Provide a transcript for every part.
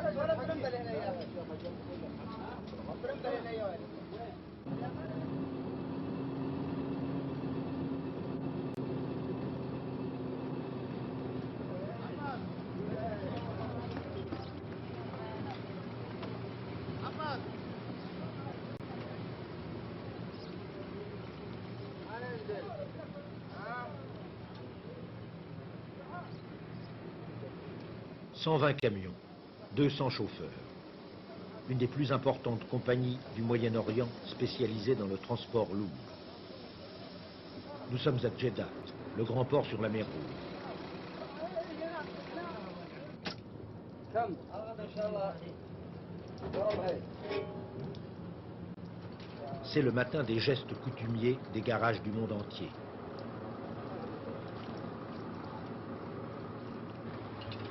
« 120 camions, 200 chauffeurs. Une des plus importantes compagnies du Moyen-Orient spécialisée dans le transport lourd. Nous sommes à Jeddah, le grand port sur la mer Rouge. C'est le matin des gestes coutumiers des garages du monde entier.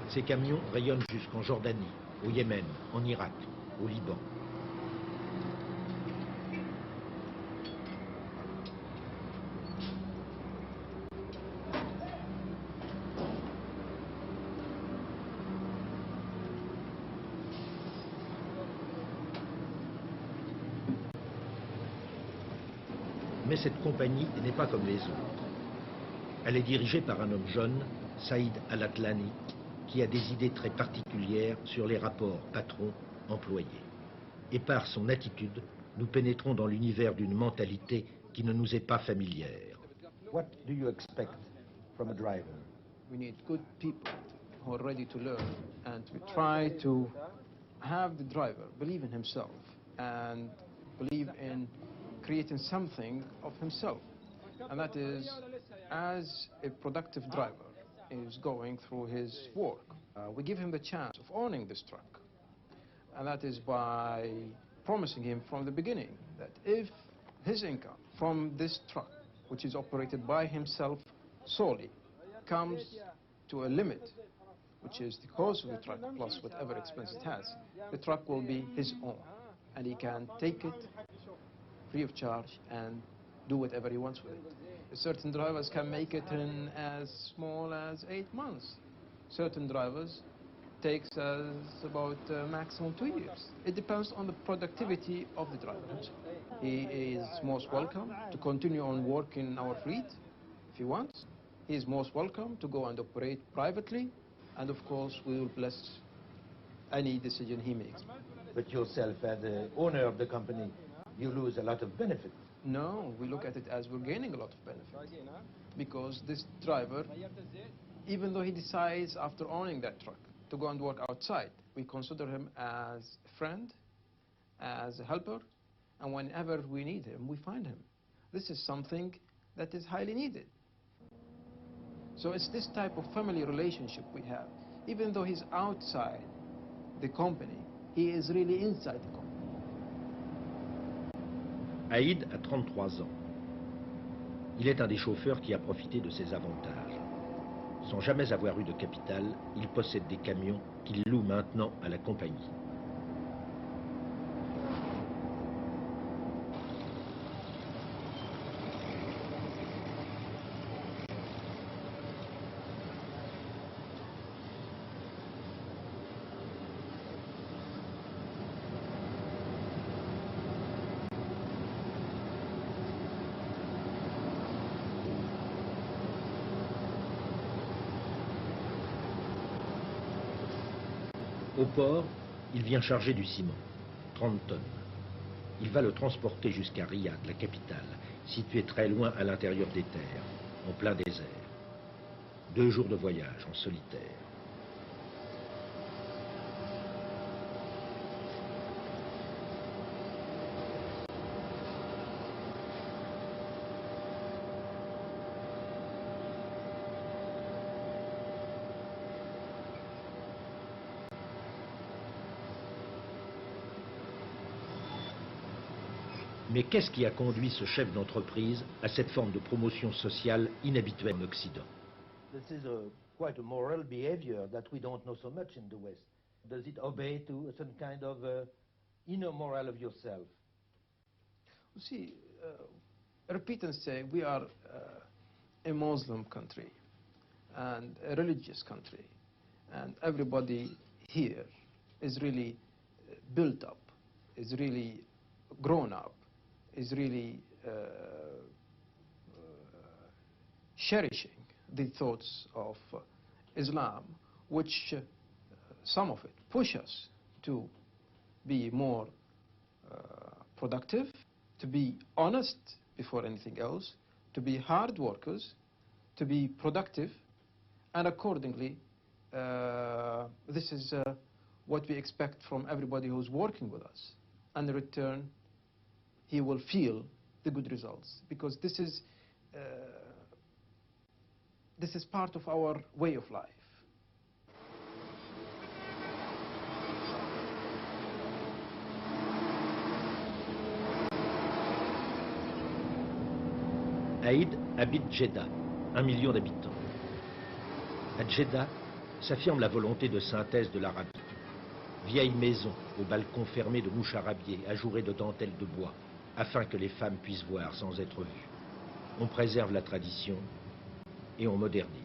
Ces camions rayonnent jusqu'en Jordanie, au Yémen, en Irak, au Liban. Mais cette compagnie n'est pas comme les autres. Elle est dirigée par un homme jeune, Saïd Al-Atlani, qui a des idées très particulières sur les rapports patron-employé. Et par son attitude, nous pénétrons dans l'univers d'une mentalité qui ne nous est pas familière. What do you expect from a driver? We need good people who are ready to learn, and we try to have the driver believe in himself and believe in creating something of himself. And that is, as a productive driver is going through his work, we give him the chance of owning this truck. And that is by promising him from the beginning that if his income from this truck, which is operated by himself solely, comes to a limit, which is the cost of the truck plus whatever expense it has, the truck will be his own. And he can take it free of charge and do whatever he wants with it. Certain drivers can make it in as small as 8 months. Certain drivers takes us about maximum 2 years. It depends on the productivity of the driver himself. He is most welcome to continue on working in our fleet if he wants. He is most welcome to go and operate privately, and of course we will bless any decision he makes. But yourself, as the owner of the company, you lose a lot of benefit. No, we look at it as we're gaining a lot of benefit. Because this driver, even though he decides after owning that truck to go and work outside, we consider him as a friend, as a helper, and whenever we need him, we find him. This is something that is highly needed. So it's this type of family relationship we have. Even though he's outside the company, he is really inside the company. Aïd a 33 ans. Il est un des chauffeurs qui a profité de ses avantages. Sans jamais avoir eu de capital, il possède des camions qu'il loue maintenant à la compagnie. Au port, il vient charger du ciment, 30 tonnes. Il va le transporter jusqu'à Riyad, la capitale, située très loin à l'intérieur des terres, en plein désert. 2 jours de voyage en solitaire. Mais qu'est-ce qui a conduit ce chef d'entreprise à cette forme de promotion sociale inhabituelle en Occident? This is quite a moral behavior that we don't know so much in the West. Does it obey to a certain kind of inner moral of yourself? You see, repeat and say, we are a Muslim country and a religious country, and everybody here is really built up, is really grown up, is really cherishing the thoughts of Islam, which some of it push us to be more productive, to be honest before anything else, to be hard workers, to be productive, and accordingly, this is what we expect from everybody who's working with us. And in return, he will feel the good results, because this is part of our way of life. Aïd habite Jeddah, 1 million d'habitants. À Jeddah s'affirme la volonté de synthèse de l'Arabie. Vieille maison au balcon fermé de moucharabier, ajouré de dentelles de bois, afin que les femmes puissent voir sans être vues. On préserve la tradition et on modernise.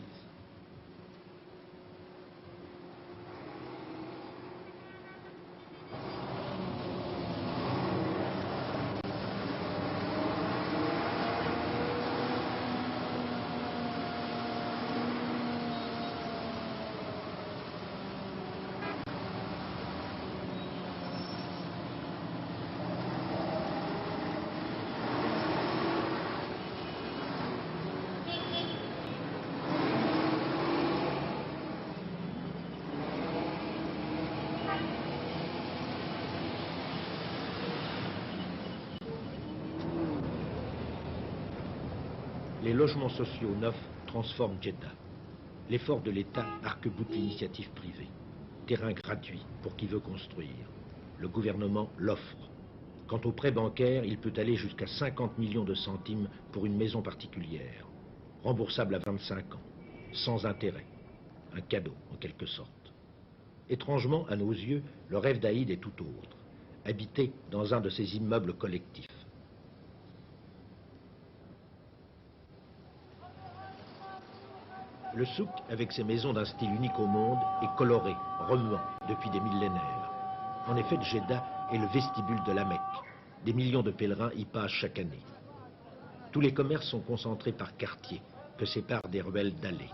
Les logements sociaux neufs transforment Jeddah. L'effort de l'État arc-boute l'initiative privée. Terrain gratuit pour qui veut construire. Le gouvernement l'offre. Quant au prêt bancaire, il peut aller jusqu'à 50 millions de centimes pour une maison particulière. Remboursable à 25 ans, sans intérêt. Un cadeau, en quelque sorte. Étrangement, à nos yeux, le rêve d'Aïd est tout autre. Habiter dans un de ces immeubles collectifs. Le souk, avec ses maisons d'un style unique au monde, est coloré, remuant, depuis des millénaires. En effet, Jeddah est le vestibule de la Mecque. Des millions de pèlerins y passent chaque année. Tous les commerces sont concentrés par quartiers, que séparent des ruelles dallées.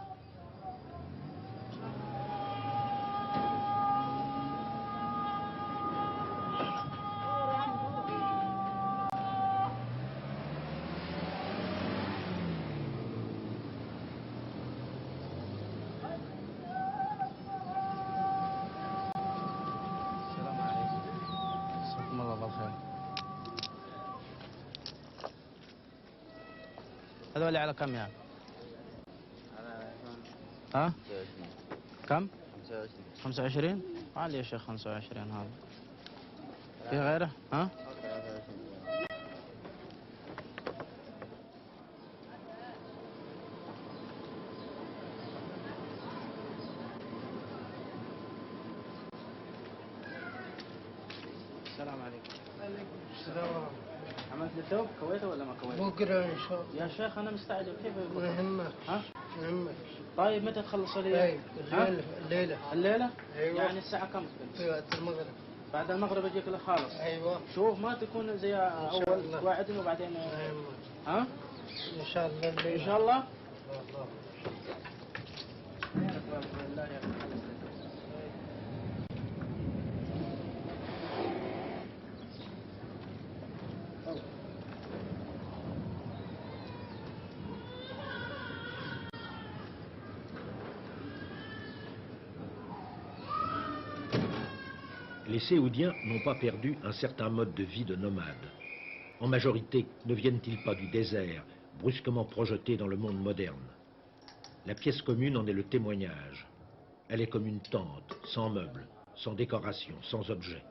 هذول على كم يعني؟ ها؟ كم؟ 25 عالي يا شيخ 25 هذا. في غيره؟ ها؟ السلام عليكم. عليكم السلام. عملت لي ثوب كويته ولا ما كويته؟ بكره ان شاء الله. يا شيخ انا مستعجل كيف بكرة؟ ما يهمك. ها؟ ما يهمك. طيب متى تخلص لي؟ طيب الليله. الليلة؟ ايوه. يعني الساعة كم تكون؟ في وقت المغرب. بعد المغرب اجيك لك خالص. ايوه. شوف ما تكون زي اول الله. واعدني وبعدين ما يهمك. ها؟ ان شاء الله الليله. ان شاء الله. الله. Les Séoudiens n'ont pas perdu un certain mode de vie de nomade. En majorité, ne viennent-ils pas du désert, brusquement projetés dans le monde moderne? La pièce commune en est le témoignage. Elle est comme une tente, sans meubles, sans décoration, sans objet.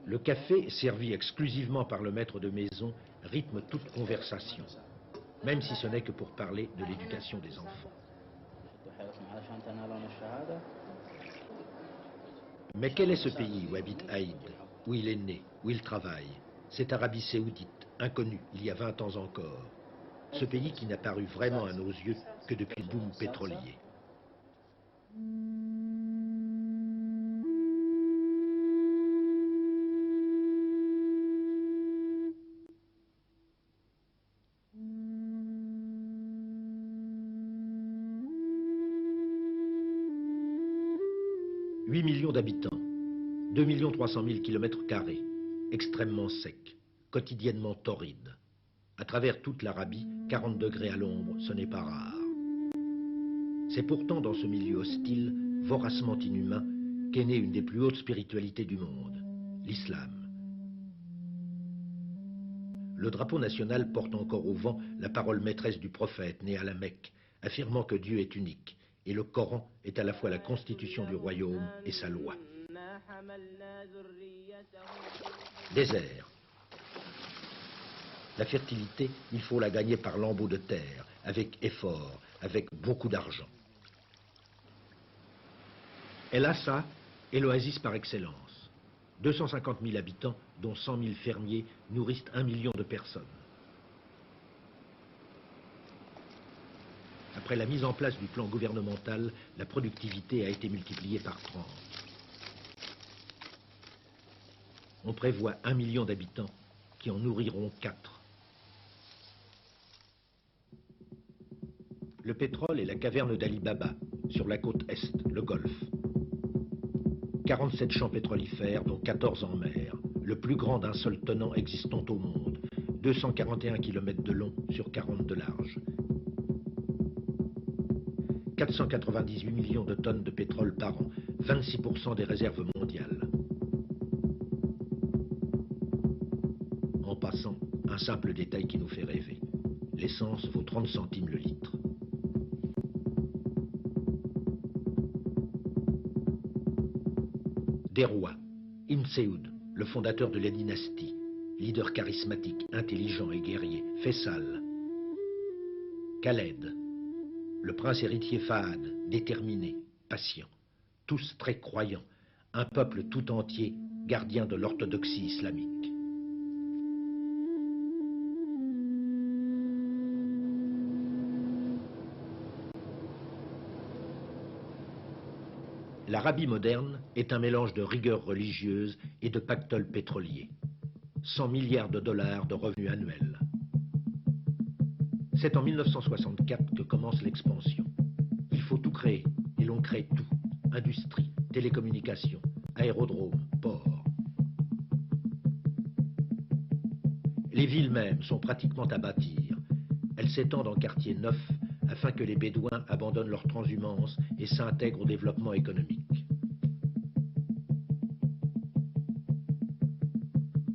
Le café, servi exclusivement par le maître de maison, rythme toute conversation, même si ce n'est que pour parler de l'éducation des enfants. Mais quel est ce pays où habite Aïd, où il est né, où il travaille? Cette Arabie saoudite, inconnue il y a 20 ans encore. ce pays qui n'a paru vraiment à nos yeux que depuis le boom pétrolier. « 8 millions d'habitants, 2 300 000 km², extrêmement sec, quotidiennement torride. À travers toute l'Arabie, 40 degrés à l'ombre, ce n'est pas rare. C'est pourtant dans ce milieu hostile, voracement inhumain, qu'est née une des plus hautes spiritualités du monde, l'islam. Le drapeau national porte encore au vent la parole maîtresse du prophète né à la Mecque, affirmant que Dieu est unique, et le Coran est à la fois la constitution du royaume et sa loi. Désert. La fertilité, il faut la gagner par lambeaux de terre, avec effort, avec beaucoup d'argent. El Assa est l'oasis par excellence. 250 000 habitants, dont 100 000 fermiers, nourrissent 1 million de personnes. Après la mise en place du plan gouvernemental, la productivité a été multipliée par 30. On prévoit 1 million d'habitants qui en nourriront 4. Le pétrole est la caverne d'Ali Baba, sur la côte est, le Golfe. 47 champs pétrolifères, dont 14 en mer, le plus grand d'un seul tenant existant au monde, 241 km de long sur 40 de large. 498 millions de tonnes de pétrole par an, 26% des réserves mondiales. En passant, un simple détail qui nous fait rêver. L'essence vaut 30 centimes le litre. Des rois. Ibn Saoud, le fondateur de la dynastie, leader charismatique, intelligent et guerrier. Faisal. Khaled. Le prince héritier Fahad, déterminé, patient, tous très croyants, un peuple tout entier, gardien de l'orthodoxie islamique. L'Arabie moderne est un mélange de rigueur religieuse et de pactole pétrolier. 100 milliards de dollars de revenus annuels. C'est en 1964 que commence l'expansion. Il faut tout créer, et l'on crée tout. Industrie, télécommunications, aérodromes, ports. Les villes mêmes sont pratiquement à bâtir. Elles s'étendent en quartiers neufs afin que les Bédouins abandonnent leur transhumance et s'intègrent au développement économique.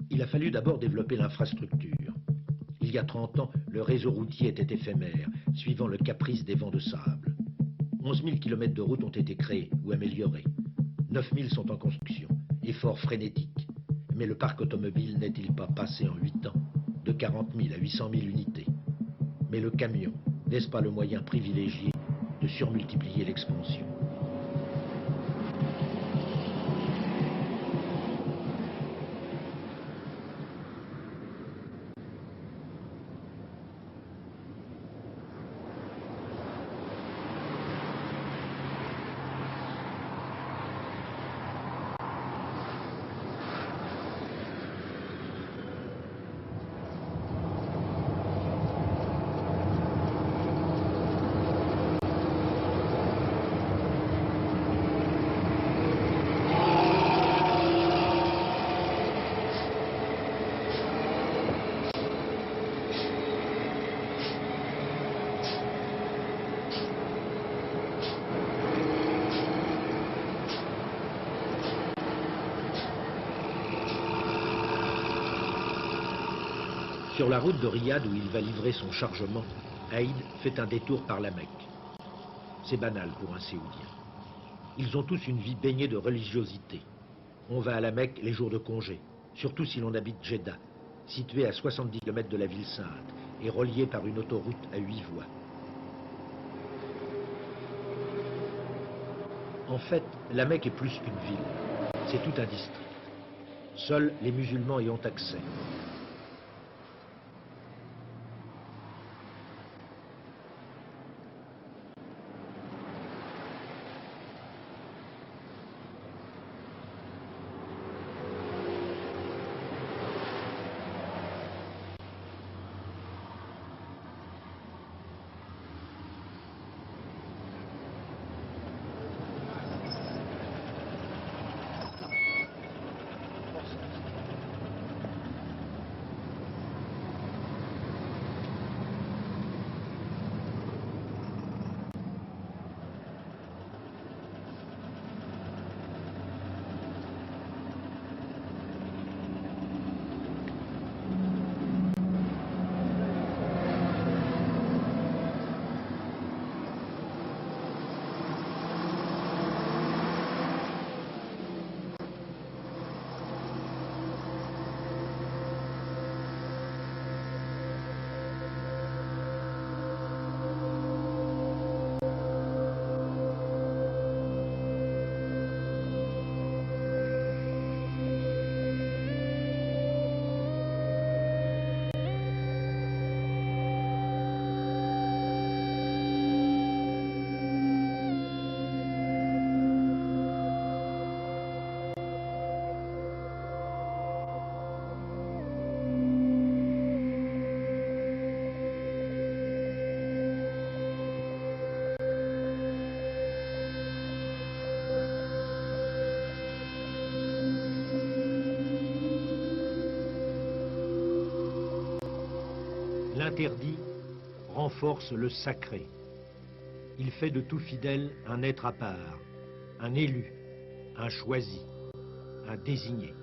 Il a fallu d'abord développer l'infrastructure. Il y a 30 ans, le réseau routier était éphémère, suivant le caprice des vents de sable. 11 000 km de routes ont été créés ou améliorés. 9 000 sont en construction, effort frénétique. Mais le parc automobile n'est-il pas passé en 8 ans de 40 000 à 800 000 unités? Mais le camion, n'est-ce pas le moyen privilégié de surmultiplier l'expansion? Sur la route de Riyad où il va livrer son chargement, Aïd fait un détour par la Mecque. C'est banal pour un Séoudien. Ils ont tous une vie baignée de religiosité. On va à la Mecque les jours de congé, surtout si l'on habite Jeddah, située à 70 km de la ville sainte et reliée par une autoroute à 8 voies. En fait, la Mecque est plus qu'une ville. C'est tout un district. Seuls les musulmans y ont accès. L'interdit renforce le sacré. Il fait de tout fidèle un être à part, un élu, un choisi, un désigné.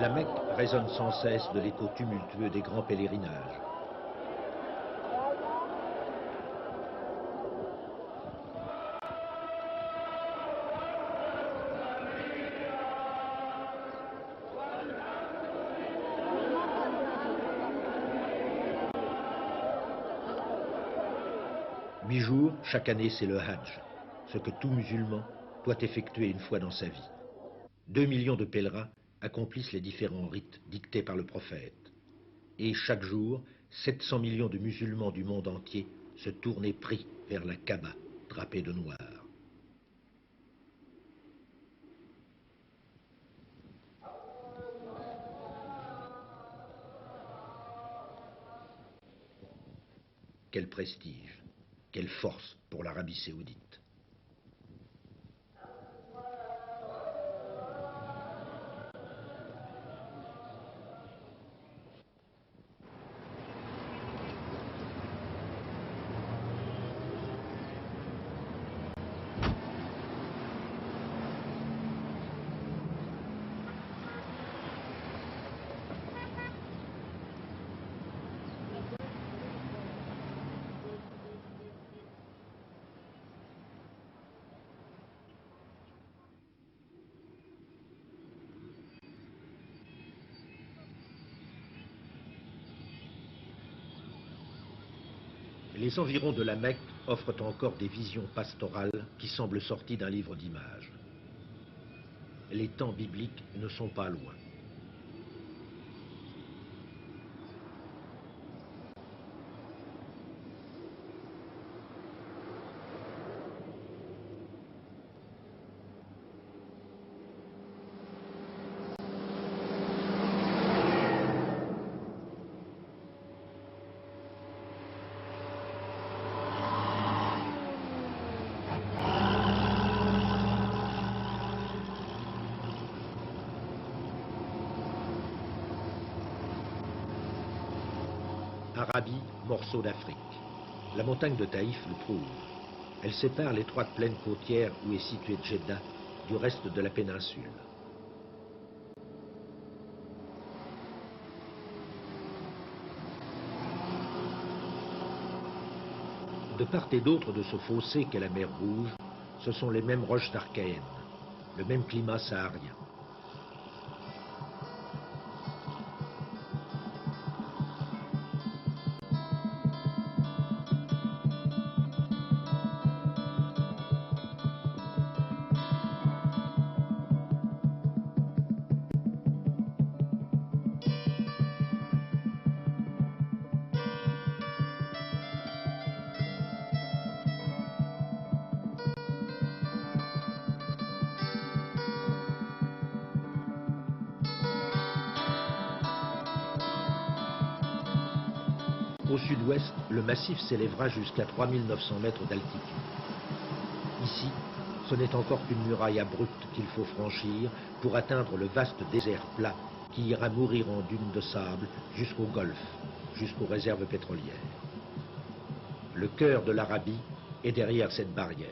La Mecque résonne sans cesse de l'écho tumultueux des grands pèlerinages. Huit jours, chaque année, c'est le Hajj, ce que tout musulman doit effectuer une fois dans sa vie. 2 millions de pèlerins accomplissent les différents rites dictés par le prophète. Et chaque jour, 700 millions de musulmans du monde entier se tournent et prient vers la Kaaba, drapée de noir. Quel prestige, quelle force pour l'Arabie saoudite. Les environs de la Mecque offrent encore des visions pastorales qui semblent sorties d'un livre d'images. Les temps bibliques ne sont pas loin. Arabie, morceau d'Afrique. La montagne de Taïf le prouve. Elle sépare l'étroite plaine côtière où est située Djeddah du reste de la péninsule. De part et d'autre de ce fossé qu'est la mer Rouge, ce sont les mêmes roches archéennes, le même climat saharien. Au sud-ouest, le massif s'élèvera jusqu'à 3900 mètres d'altitude. Ici, ce n'est encore qu'une muraille abrupte qu'il faut franchir pour atteindre le vaste désert plat qui ira mourir en dunes de sable jusqu'au Golfe, jusqu'aux réserves pétrolières. Le cœur de l'Arabie est derrière cette barrière.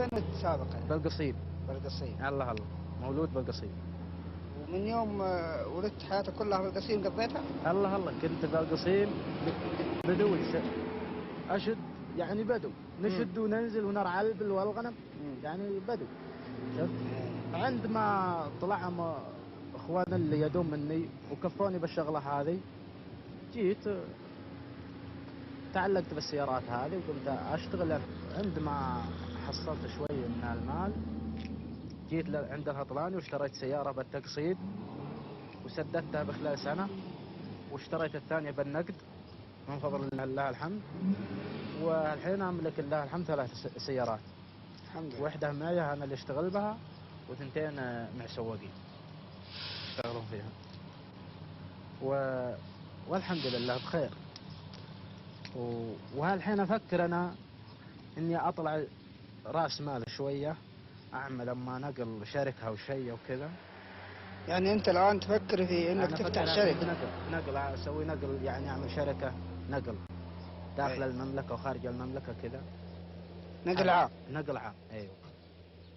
فين ولدت سابقا؟ بالقصيم. بالقصيم. الله الله، مولود بالقصيم. ومن يوم ولدت حياتك كلها بالقصيم قضيتها؟ الله الله، كنت بالقصيم بدوي أشد، يعني بدو نشد وننزل ونرعى الإبل والغنم، يعني بدو. شفت؟ عندما طلعهم اخوان اللي يدوم مني وكفوني بالشغله هذه، جيت تعلقت بالسيارات هذه وقمت اشتغل. عندما حصلت شوي من المال جيت عند الهطلاني واشتريت سياره بالتقسيط وسددتها بخلال سنه، واشتريت الثانيه بالنقد من فضل الله الحمد. والحين املك الله الحمد 3 سيارات. الحمد لله. واحده معي انا اللي اشتغل بها، وثنتين مع سواقين يشتغلون فيها. والحمد لله بخير. وهالحين افكر انا اني اطلع راس مال شويه، اعمل اما نقل شركه او شيء وكذا. يعني انت الان تفكر في انك تفتح شركه؟ نقل اسوي نقل، يعني اعمل شركه نقل داخل المملكه وخارج المملكه كذا. نقل عام؟ نقل عام، ايوه.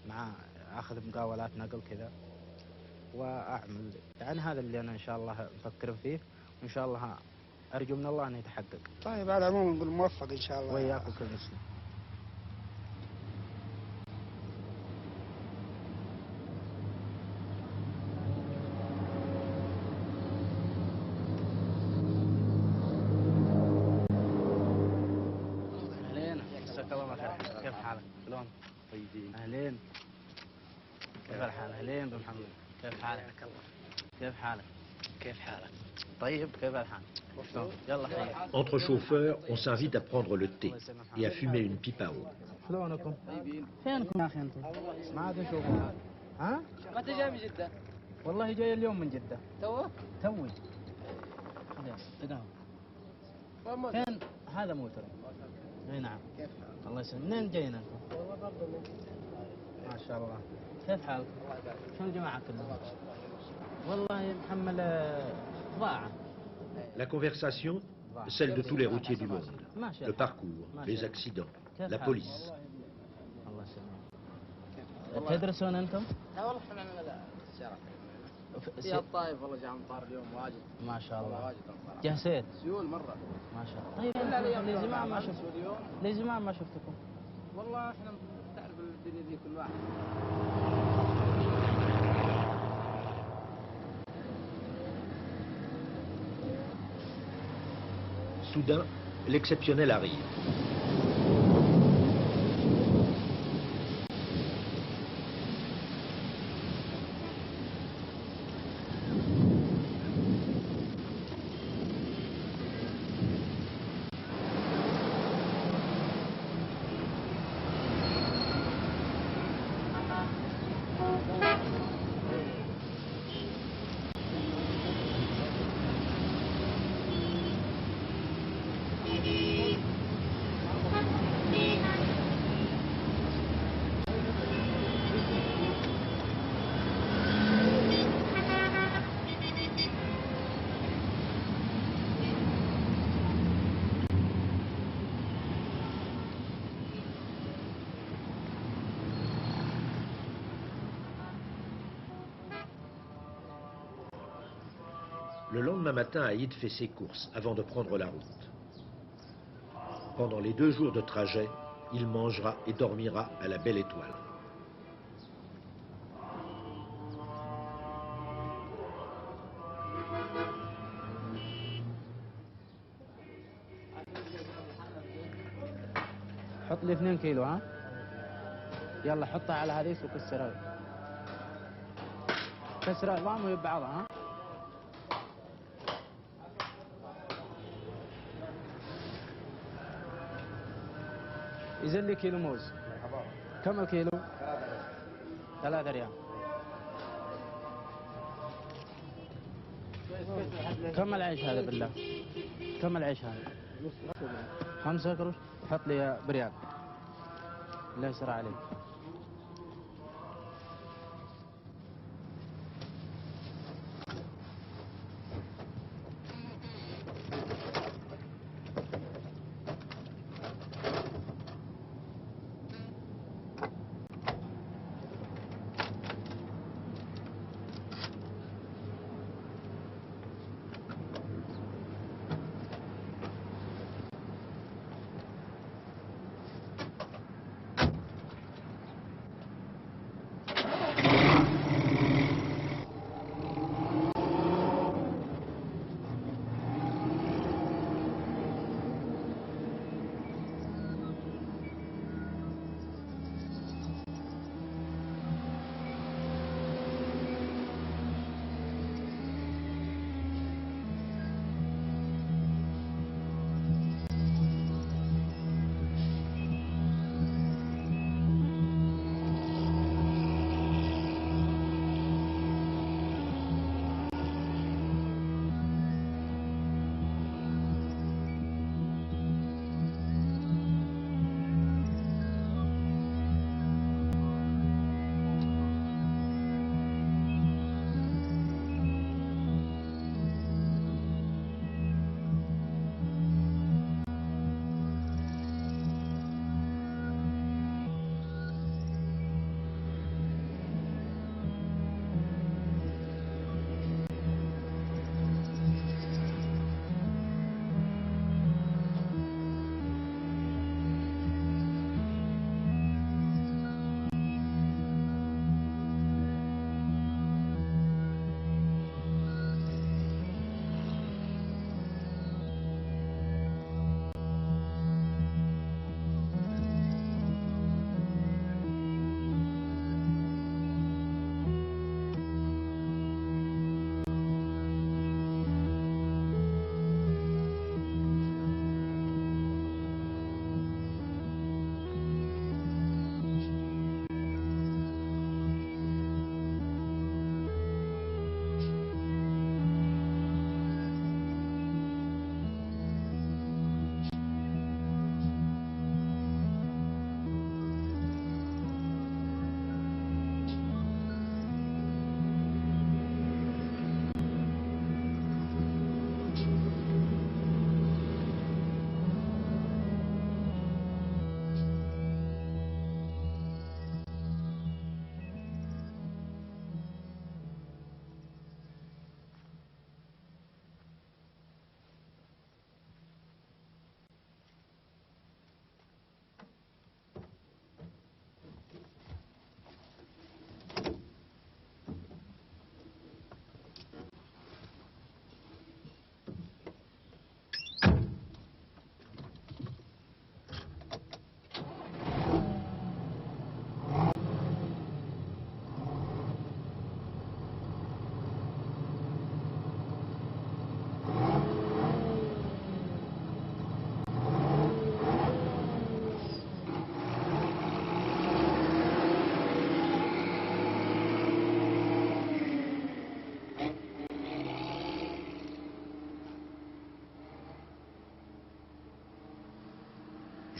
مع اخذ مقاولات نقل كذا واعمل، يعني هذا اللي انا ان شاء الله مفكر فيه، وان شاء الله ارجو من الله انه يتحقق. طيب على العموم نقول موفق ان شاء الله. وياك وكل مسلم. اهلين، جزاك الله خير. كيف حالك؟ شلون؟ طيبين. اهلين. كيف الحال؟ اهلين بمحمد. كيف حالك؟ كيف حالك؟ كيف حالك؟ طيب كيف الحال؟ يلا خير. Entre chauffeurs, on s'invite à prendre le thé et à fumer une pipe à eau. شلونكم؟ طيبين. فينكم يا اخي انتم؟ ما عاد نشوفكم. ها؟ متى جاي من جدة؟ والله جاي اليوم من جدة. توك؟ توي. تقهوى. فين؟ هذا موتر. اي نعم. كيف الله يسلمك. منين جايين انتم؟ والله برضه ما شاء الله. كيف حالك؟ شو الجماعة كلهم؟ والله محمل ضاعة. La conversation, celle de tous les routiers du monde. Le parcours, les accidents, la police. الله يسلمك. تدرسون انتم؟ لا والله احنا عندنا السيارات. في الطايف والله جاء امطار اليوم واجد. ما شاء الله. واجد امطار. جهسيت؟ سيول مرة. ما شاء الله. طيب لي زمان ما شفت اليوم. لي زمان ما شفتكم. والله احنا تعرف الدنيا دي كل واحد. Soudain, l'exceptionnel arrive. Le lendemain matin, Aïd fait ses courses avant de prendre la route. Pendant les 2 jours de trajet, il mangera et dormira à la Belle Étoile. حط لي 2 كيلو. ها يلا حطها على هذيك وكسرها. كسر عظام وهي ببعضها. ها يزن لي كيلو موز. كم الكيلو؟ 3 ريال. كم العيش هذا بالله؟ كم العيش هذا؟ 5 قروش. حط لي بريال. الله يسر عليك.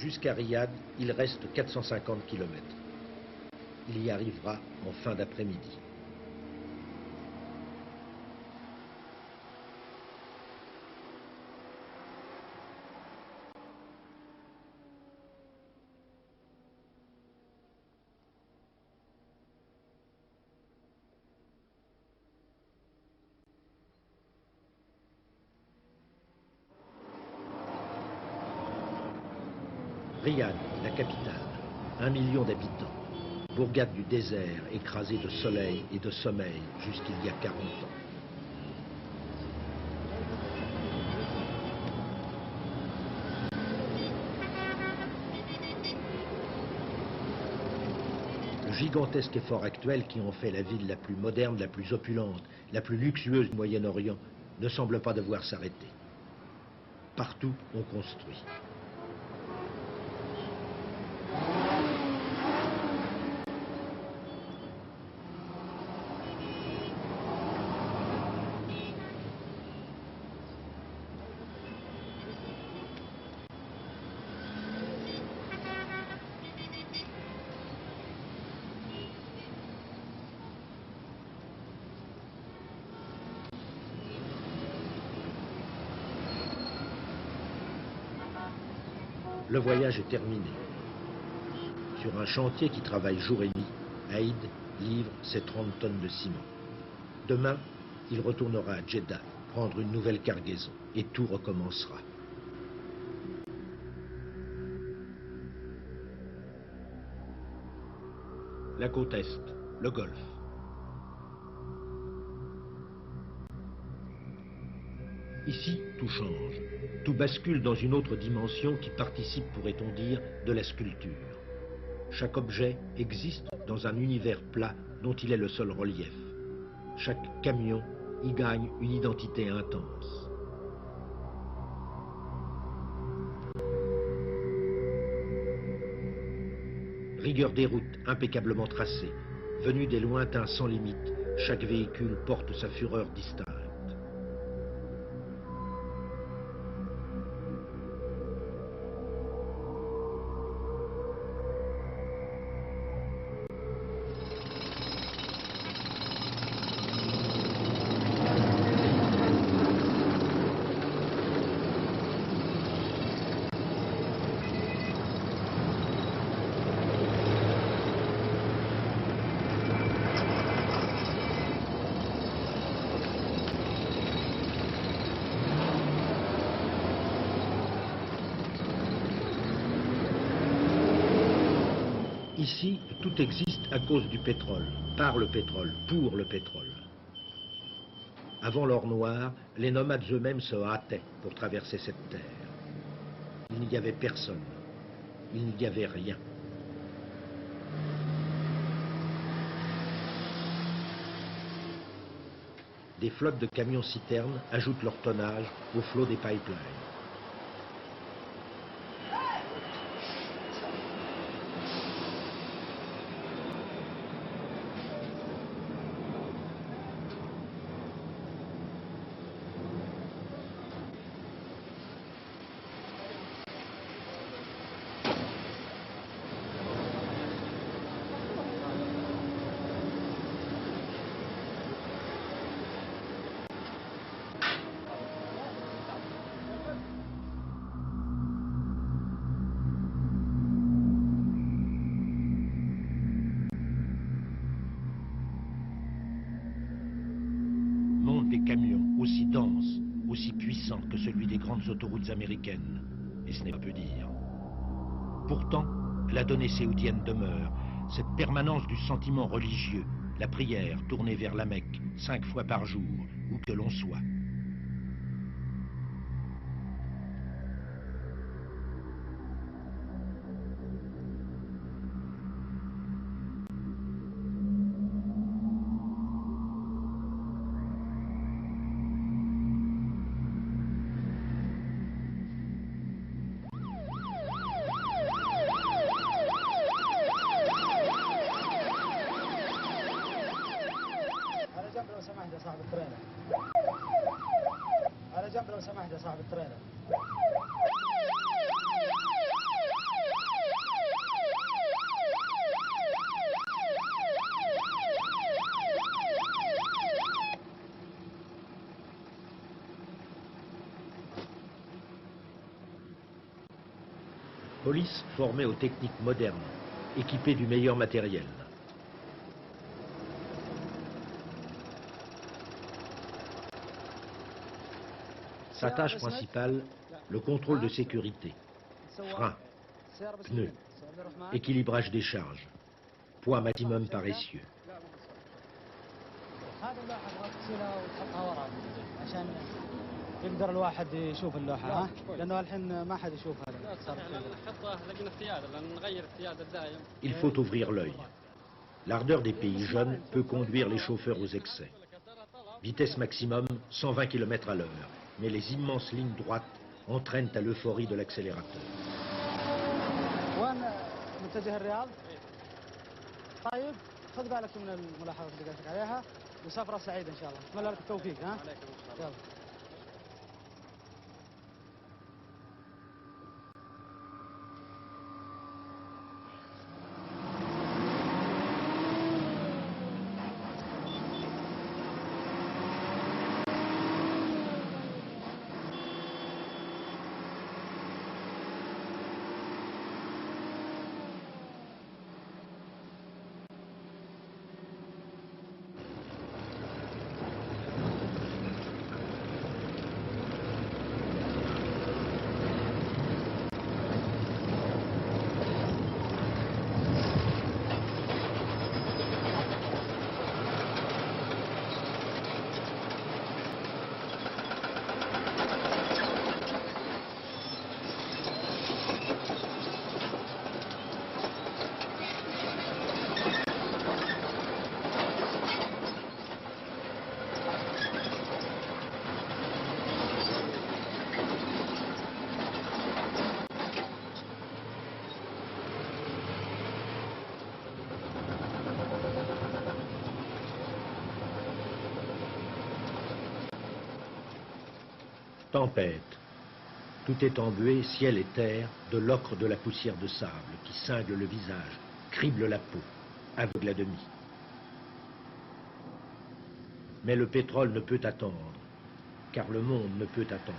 Jusqu'à Riyad, il reste 450 km. Il y arrivera en fin d'après-midi. Riyad, la capitale, 1 million d'habitants, bourgade du désert écrasée de soleil et de sommeil jusqu'il y a 40 ans. Le gigantesque effort actuel qui en fait la ville la plus moderne, la plus opulente, la plus luxueuse du Moyen-Orient ne semble pas devoir s'arrêter. Partout, on construit. Le voyage est terminé. Sur un chantier qui travaille jour et nuit, Aïd livre ses 30 tonnes de ciment. Demain, il retournera à Jeddah, prendre une nouvelle cargaison, et tout recommencera. La côte Est, le Golfe. Ici, tout change. Tout bascule dans une autre dimension qui participe, pourrait-on dire, de la sculpture. Chaque objet existe dans un univers plat dont il est le seul relief. Chaque camion y gagne une identité intense. Rigueur des routes impeccablement tracées, venue des lointains sans limite, chaque véhicule porte sa fureur distincte. Ici, tout existe à cause du pétrole, par le pétrole, pour le pétrole. Avant l'or noir, les nomades eux-mêmes se hâtaient pour traverser cette terre. Il n'y avait personne, il n'y avait rien. Des flottes de camions-citernes ajoutent leur tonnage au flot des pipelines. Camions aussi denses, aussi puissants que celui des grandes autoroutes américaines. Et ce n'est pas peu dire. Pourtant, la donnée séoudienne demeure, cette permanence du sentiment religieux, la prière tournée vers la Mecque 5 fois par jour, où que l'on soit. Police formée aux techniques modernes, équipée du meilleur matériel. Sa tâche principale, le contrôle de sécurité. Freins, pneus, équilibrage des charges, poids maximum paressieux. يقدر الواحد يشوف اللوحة ها لأنه الحين ما حد يشوفها Il faut ouvrir l'œil. L'ardeur des pays jeunes peut conduire les chauffeurs aux excès. Vitesse maximum 120 km à l'heure, mais les immenses lignes droites entraînent à l'euphorie de l'accélérateur. وين متجه الرياض؟ طيب خذ بالك من الملاحظات اللي قلت لك عليها وسفرة سعيدة إن شاء الله. أتمنى لك التوفيق ها؟ يلا. Tempête. Tout est embué, ciel et terre, de l'ocre de la poussière de sable qui cingle le visage, crible la peau, aveugle à demi. Mais le pétrole ne peut attendre, car le monde ne peut attendre.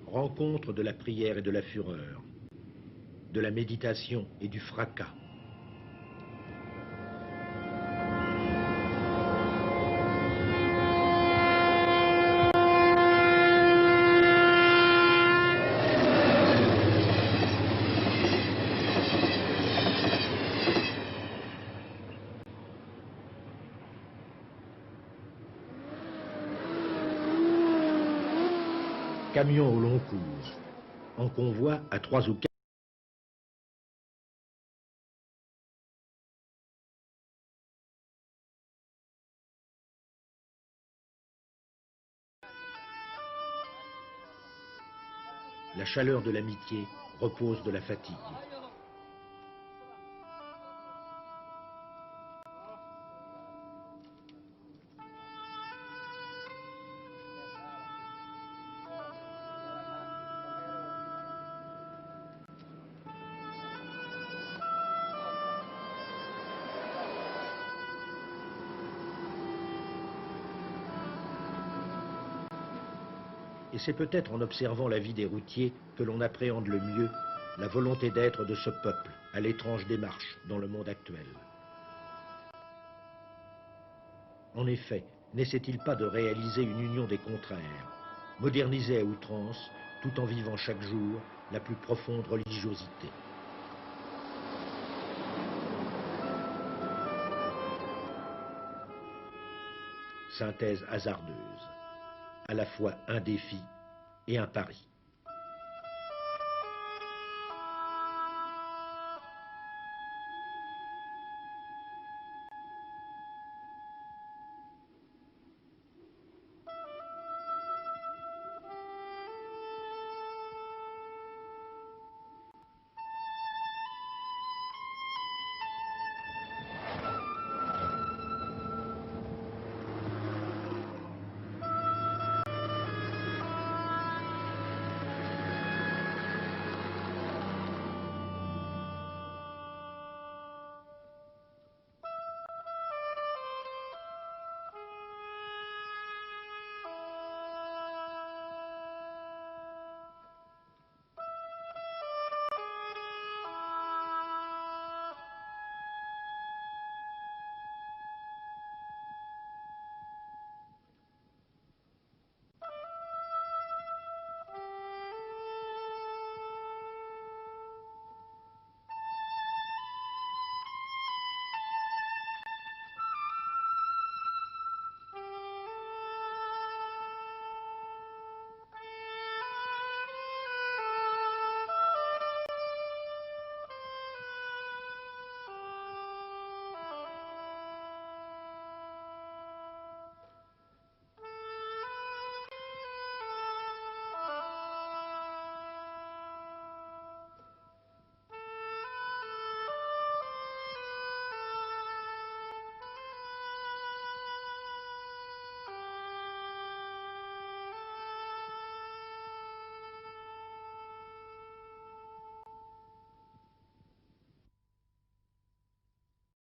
Rencontre de la prière et de la fureur, de la méditation et du fracas. Camion au long cours, en convoi à 3 ou 4. La chaleur de l'amitié repose de la fatigue. Et c'est peut-être en observant la vie des routiers que l'on appréhende le mieux la volonté d'être de ce peuple à l'étrange démarche dans le monde actuel. En effet, n'essaie-t-il pas de réaliser une union des contraires, modernisée à outrance, tout en vivant chaque jour la plus profonde religiosité? synthèse hasardeuse, à la fois un défi et un pari.